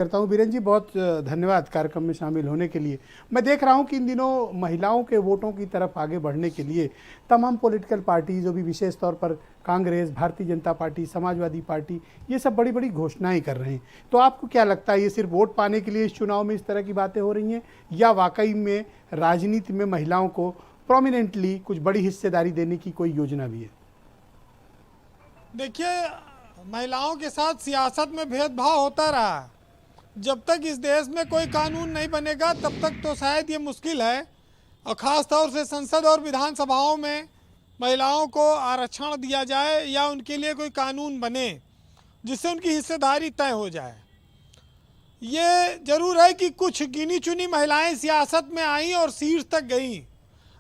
करता हूँ। बीरेन जी, बहुत धन्यवाद कार्यक्रम में शामिल होने के लिए। मैं देख रहा हूँ कि इन दिनों महिलाओं के वोटों की तरफ आगे बढ़ने के लिए तमाम पॉलिटिकल पार्टी, जो भी विशेष तौर पर कांग्रेस, भारतीय जनता पार्टी, समाजवादी पार्टी, ये सब बड़ी बड़ी घोषणाएं कर रहे हैं। तो आपको क्या लगता है, ये सिर्फ वोट पाने के लिए इस चुनाव में इस तरह की बातें हो रही हैं, या वाकई में राजनीति में महिलाओं को प्रोमिनेंटली कुछ बड़ी हिस्सेदारी देने की कोई योजना भी है? देखिए, महिलाओं के साथ सियासत में भेदभाव होता रहा। जब तक इस देश में कोई कानून नहीं बनेगा तब तक तो शायद ये मुश्किल है, और ख़ास तौर से संसद और विधानसभाओं में महिलाओं को आरक्षण दिया जाए या उनके लिए कोई कानून बने जिससे उनकी हिस्सेदारी तय हो जाए। ये ज़रूर है कि कुछ गिनी चुनी महिलाएं सियासत में आईं और शीर्ष तक गईं।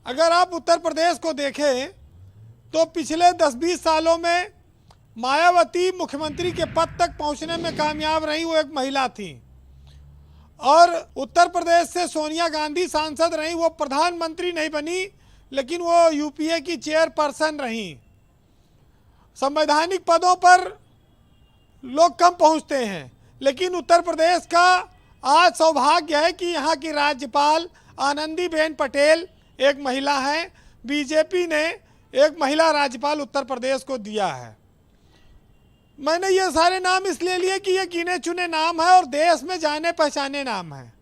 अगर आप उत्तर प्रदेश को देखें तो पिछले 10-20 सालों में मायावती मुख्यमंत्री के पद तक पहुंचने में कामयाब रही, वो एक महिला थी। और उत्तर प्रदेश से सोनिया गांधी सांसद रही, वो प्रधानमंत्री नहीं बनी लेकिन वो यूपीए की चेयरपर्सन रही। संवैधानिक पदों पर लोग कम पहुंचते हैं, लेकिन उत्तर प्रदेश का आज सौभाग्य है कि यहाँ की राज्यपाल आनंदीबेन पटेल एक महिला हैं। बीजेपी ने एक महिला राज्यपाल उत्तर प्रदेश को दिया है। मैंने ये सारे नाम इसलिए लिए कि ये गिने चुने नाम है और देश में जाने पहचाने नाम है।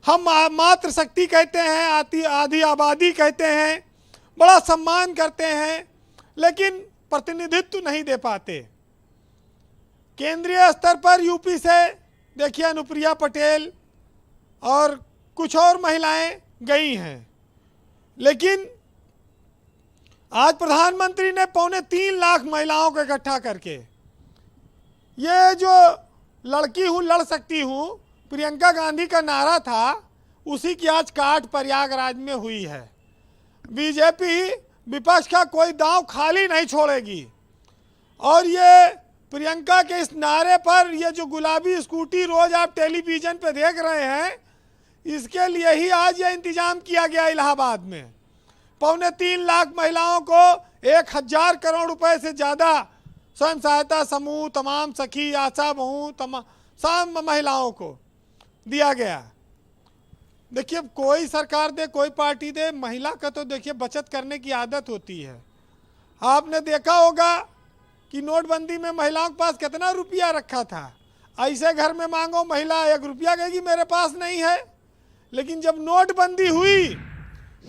हम मातृशक्ति कहते हैं, आधी आबादी कहते हैं, बड़ा सम्मान करते हैं, लेकिन प्रतिनिधित्व नहीं दे पाते। केंद्रीय स्तर पर यूपी से देखिए अनुप्रिया पटेल और कुछ और महिलाएं गई हैं, लेकिन आज प्रधानमंत्री ने 2.25 लाख महिलाओं को इकट्ठा करके ये जो लड़की हूँ लड़ सकती हूँ प्रियंका गांधी का नारा था, उसी की आज काट प्रयागराज में हुई है। बीजेपी विपक्ष का कोई दांव खाली नहीं छोड़ेगी, और ये प्रियंका के इस नारे पर ये जो गुलाबी स्कूटी रोज आप टेलीविज़न पे देख रहे हैं, इसके लिए ही आज ये इंतजाम किया गया इलाहाबाद में। 2.25 लाख महिलाओं को 1000 करोड़ रुपए से ज़्यादा स्वयं सहायता समूह, तमाम सखी, आशा बहू, तमाम महिलाओं को दिया गया। देखिए, कोई सरकार दे, कोई पार्टी दे, महिला का तो देखिए बचत करने की आदत होती है। आपने देखा होगा कि नोटबंदी में महिलाओं के पास कितना रुपया रखा था। ऐसे घर में मांगो, महिला 1 रुपया कहेगी मेरे पास नहीं है। लेकिन जब नोटबंदी हुई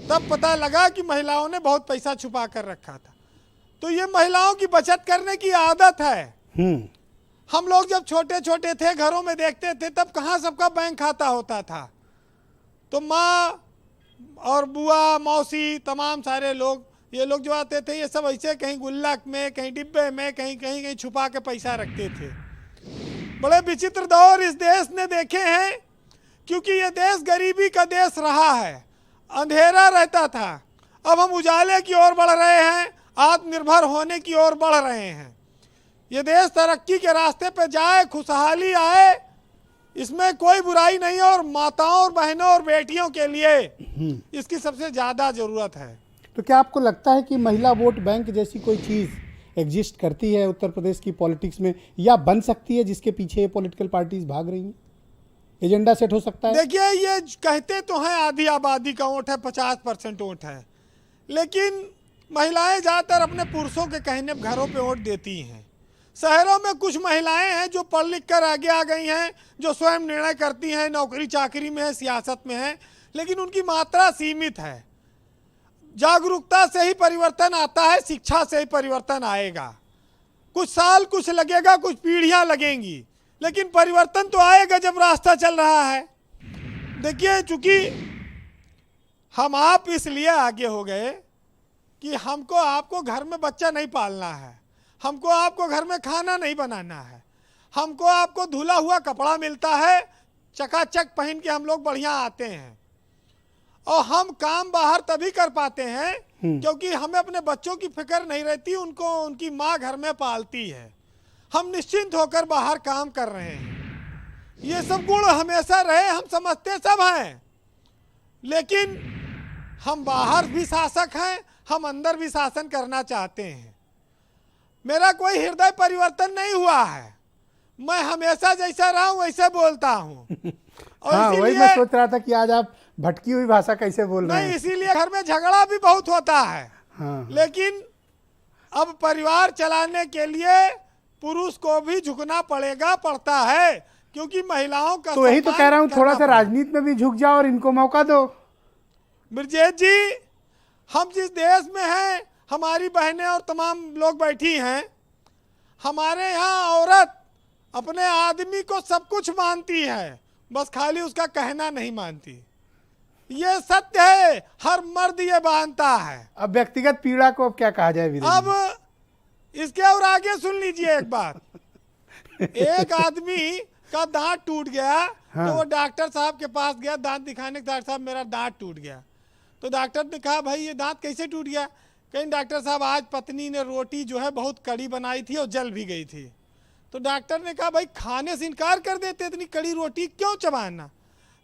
तब पता लगा कि महिलाओं ने बहुत पैसा छुपा कर रखा था। तो ये महिलाओं की बचत करने की आदत है। हम लोग जब छोटे छोटे थे, घरों में देखते थे, तब कहाँ सबका बैंक खाता होता था। तो माँ और बुआ, मौसी, तमाम सारे लोग, ये लोग जो आते थे, ये सब ऐसे कहीं गुल्लक में, कहीं डिब्बे में, कहीं कहीं कहीं छुपा के पैसा रखते थे। बड़े विचित्र दौर इस देश ने देखे हैं, क्योंकि ये देश गरीबी का देश रहा है, अंधेरा रहता था। अब हम उजाले की ओर बढ़ रहे हैं, आत्मनिर्भर होने की ओर बढ़ रहे हैं। ये देश तरक्की के रास्ते पे जाए, खुशहाली आए, इसमें कोई बुराई नहीं है, और माताओं और बहनों और बेटियों के लिए इसकी सबसे ज़्यादा ज़रूरत है। तो क्या आपको लगता है कि महिला वोट बैंक जैसी कोई चीज़ एग्जिस्ट करती है उत्तर प्रदेश की पॉलिटिक्स में, या बन सकती है, जिसके पीछे ये पॉलिटिकल पार्टीज भाग रही हैं? एजेंडा सेट हो सकता है? देखिए, ये कहते तो हैं आधी आबादी का वोट है, 50% वोट है, लेकिन महिलाएं ज़्यादातर अपने पुरुषों के कहने घरों पे वोट देती हैं। शहरों में कुछ महिलाएं हैं जो पढ़ लिख कर आगे आ गई हैं, जो स्वयं निर्णय करती हैं, नौकरी चाकरी में है, सियासत में है, लेकिन उनकी मात्रा सीमित है। जागरूकता से ही परिवर्तन आता है, शिक्षा से ही परिवर्तन आएगा। कुछ साल कुछ लगेगा, कुछ पीढ़ियां लगेंगी, लेकिन परिवर्तन तो आएगा जब रास्ता चल रहा है। देखिए, चूंकि हम आप इसलिए आगे हो गए कि हमको आपको घर में बच्चा नहीं पालना है, हमको आपको घर में खाना नहीं बनाना है, हमको आपको धुला हुआ कपड़ा मिलता है, चकाचक पहन के हम लोग बढ़िया आते हैं। और हम काम बाहर तभी कर पाते हैं क्योंकि हमें अपने बच्चों की फिक्र नहीं रहती, उनको उनकी माँ घर में पालती है। हम निश्चिंत होकर बाहर काम कर रहे हैं। ये सब गुण हमेशा रहे, हम समझते सब हैं, लेकिन हम बाहर भी शासक हैं, हम अंदर भी शासन करना चाहते हैं। मेरा कोई हृदय परिवर्तन नहीं हुआ है, मैं हमेशा जैसा रहा हूं वैसे बोलता हूं। और हाँ, वही मैं सोच रहा था कि आज आप भटकी हुई भाषा कैसे बोल रहे नहीं, हैं। इसीलिए घर में झगड़ा भी बहुत होता है। हाँ, लेकिन अब परिवार चलाने के लिए पुरुष को भी झुकना पड़ता है, क्योंकि महिलाओं का तो यही तो सम्मान कह रहा हूँ, थोड़ा सा करना पड़ेगा। राजनीति में भी झुक जाओ और इनको मौका दो। ब्रजेश जी, हम जिस देश में हैं, हमारी बहनें और तमाम लोग बैठी हैं, हमारे यहाँ औरत अपने आदमी को सब कुछ मानती है, बस खाली उसका कहना नहीं मानती। ये सत्य है, हर मर्द ये मानता है। अब व्यक्तिगत पीड़ा को अब क्या कहा जाए वीरेंद्र जी? अब इसके और आगे सुन लीजिए एक बात। एक आदमी का दांत टूट गया, हाँ। तो वो डॉक्टर साहब के पास गया दांत दिखाने के। डॉक्टर साहब, मेरा दांत टूट गया। तो डॉक्टर ने कहा, भाई ये दांत कैसे टूट गया? कहीं डॉक्टर साहब, आज पत्नी ने रोटी जो है बहुत कड़ी बनाई थी और जल भी गई थी। तो डॉक्टर ने कहा, भाई खाने से इनकार कर देते, इतनी कड़ी रोटी क्यों चबाना?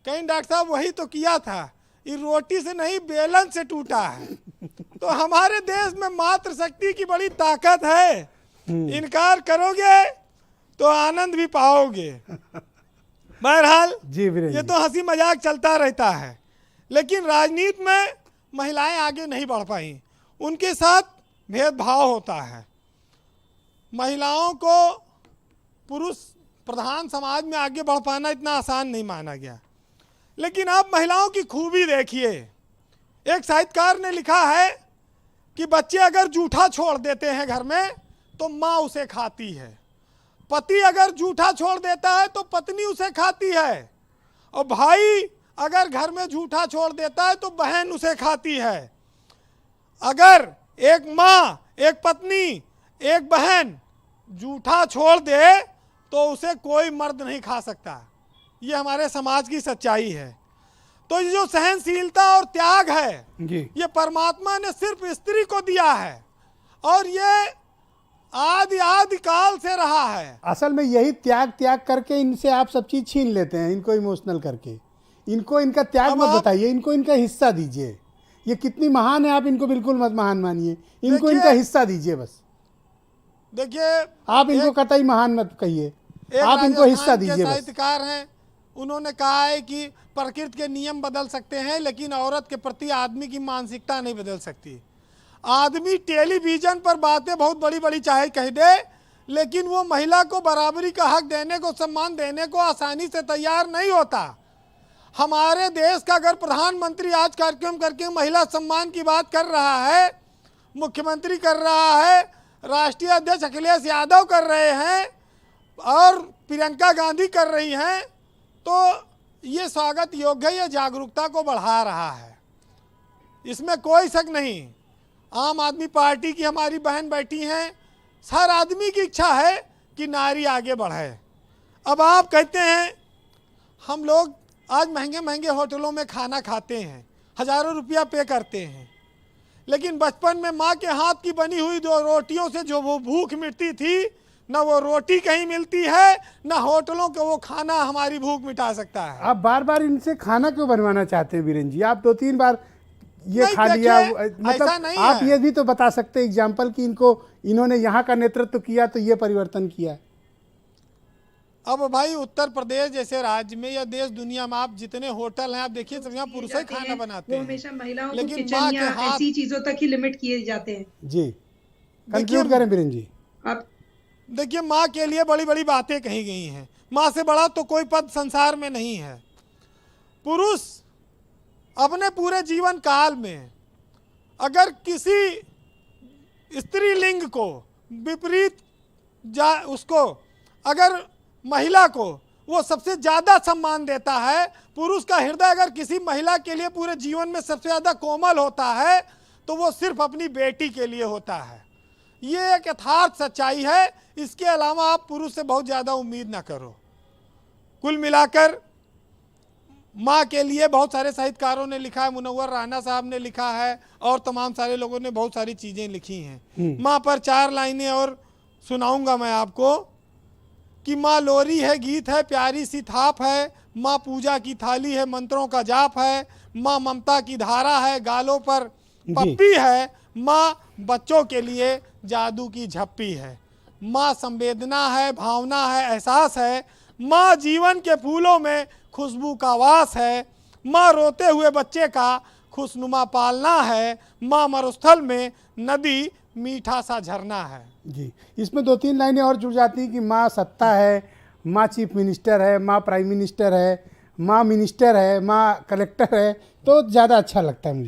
कहीं डॉक्टर साहब, वही तो किया था, ये रोटी से नहीं बेलन से टूटा है। तो हमारे देश में मातृशक्ति की बड़ी ताकत है, इनकार करोगे तो आनंद भी पाओगे। बहरहाल जी वीरेंद्र ये जी। तो हंसी मजाक चलता रहता है, लेकिन राजनीति में महिलाएं आगे नहीं बढ़ पाई, उनके साथ भेदभाव होता है। महिलाओं को पुरुष प्रधान समाज में आगे बढ़ पाना इतना आसान नहीं माना गया। लेकिन अब महिलाओं की खूबी देखिए। एक साहित्यकार ने लिखा है कि बच्चे अगर जूठा छोड़ देते हैं घर में तो माँ उसे खाती है, पति अगर जूठा छोड़ देता है तो पत्नी उसे खाती है, और भाई अगर घर में जूठा छोड़ देता है तो बहन उसे खाती है। अगर एक माँ, एक पत्नी, एक बहन जूठा छोड़ दे तो उसे कोई मर्द नहीं खा सकता। ये हमारे समाज की सच्चाई है। तो ये जो सहनशीलता और त्याग है, जी, ये परमात्मा ने सिर्फ स्त्री को दिया है, और ये आदि काल से रहा है। असल में यही त्याग करके इनसे आप सब चीज छीन लेते हैं, इनको इमोशनल करके। इनको इनका त्याग मत बताइए, इनको इनका हिस्सा दीजिए। ये कितनी महान है, आप इनको बिल्कुल मत महान मानिए, इनको इनका हिस्सा दीजिए बस। देखिए, आप इनको कतई महान मत कहिए, आप इनको हिस्सा दीजिए बस। साहित्यकार हैं, उन्होंने कहा है कि प्रकृति के नियम बदल सकते हैं, लेकिन औरत के प्रति आदमी की मानसिकता नहीं बदल सकती। आदमी टेलीविजन पर बातें बहुत बड़ी बड़ी चाहे कह दे, लेकिन वो महिला को बराबरी का हक देने को, सम्मान देने को आसानी से तैयार नहीं होता। हमारे देश का अगर प्रधानमंत्री आज कार्यक्रम करके महिला सम्मान की बात कर रहा है, मुख्यमंत्री कर रहा है, राष्ट्रीय अध्यक्ष अखिलेश यादव कर रहे हैं, और प्रियंका गांधी कर रही हैं, तो ये स्वागत योग्य है, ये जागरूकता को बढ़ा रहा है, इसमें कोई शक नहीं। आम आदमी पार्टी की हमारी बहन बैठी हैं, हर आदमी की इच्छा है कि नारी आगे बढ़े। अब आप कहते हैं हम लोग आज महंगे महंगे होटलों में खाना खाते हैं, हज़ारों रुपया पे करते हैं, लेकिन बचपन में माँ के हाथ की बनी हुई 2 रोटियों से जो वो भूख मिटती थी, ना वो रोटी कहीं मिलती है, ना होटलों का वो खाना हमारी भूख मिटा सकता है। आप बार बार इनसे खाना क्यों बनवाना चाहते हैं वीरेंद्र जी? आप 2-3 बार ये नहीं, खा लिया, ऐसा मतलब नहीं आप है। ये भी तो बता सकते एग्जाम्पल कि इन्होंने यहाँ का नेतृत्व किया तो ये परिवर्तन किया। अब भाई उत्तर प्रदेश जैसे राज्य में या देश दुनिया में आप जितने होटल हैं, आप देखिए सब यहाँ पुरुष ही खाना बनाते वो हैं, हमेशा महिलाओं को लेकिन किचन माँ या के हाथ, ऐसी चीजों तक ही लिमिट किए जाते हैं। जी, कंक्लूड करें वीरेंद्र जी। आप देखिए माँ के लिए बड़ी बड़ी बातें कही गई हैं। माँ से बड़ा तो कोई पद संसार में नहीं है। पुरुष अपने पूरे जीवन काल में अगर किसी स्त्रीलिंग को विपरीत उसको अगर महिला को वो सबसे ज़्यादा सम्मान देता है, पुरुष का हृदय अगर किसी महिला के लिए पूरे जीवन में सबसे ज़्यादा कोमल होता है तो वो सिर्फ अपनी बेटी के लिए होता है। ये एक यथार्थ सच्चाई है, इसके अलावा आप पुरुष से बहुत ज़्यादा उम्मीद ना करो। कुल मिलाकर माँ के लिए बहुत सारे साहित्यकारों ने लिखा है, मुनव्वर राना साहब ने लिखा है, और तमाम सारे लोगों ने बहुत सारी चीज़ें लिखी हैं। माँ पर 4 लाइनें और सुनाऊंगा मैं आपको कि माँ लोरी है, गीत है, प्यारी सी थाप है, माँ पूजा की थाली है, मंत्रों का जाप है, माँ ममता की धारा है, गालों पर पप्पी है, माँ बच्चों के लिए जादू की झप्पी है। माँ संवेदना है, भावना है, एहसास है। माँ जीवन के फूलों में खुशबू का वास है। माँ रोते हुए बच्चे का खुशनुमा पालना है। माँ मरुस्थल में नदी मीठा सा झरना है। जी, इसमें 2-3 लाइनें और जुड़ जाती हैं कि माँ सत्ता है, माँ चीफ मिनिस्टर है, माँ प्राइम मिनिस्टर है, माँ मिनिस्टर है, माँ कलेक्टर है, तो ज़्यादा अच्छा लगता है मुझे।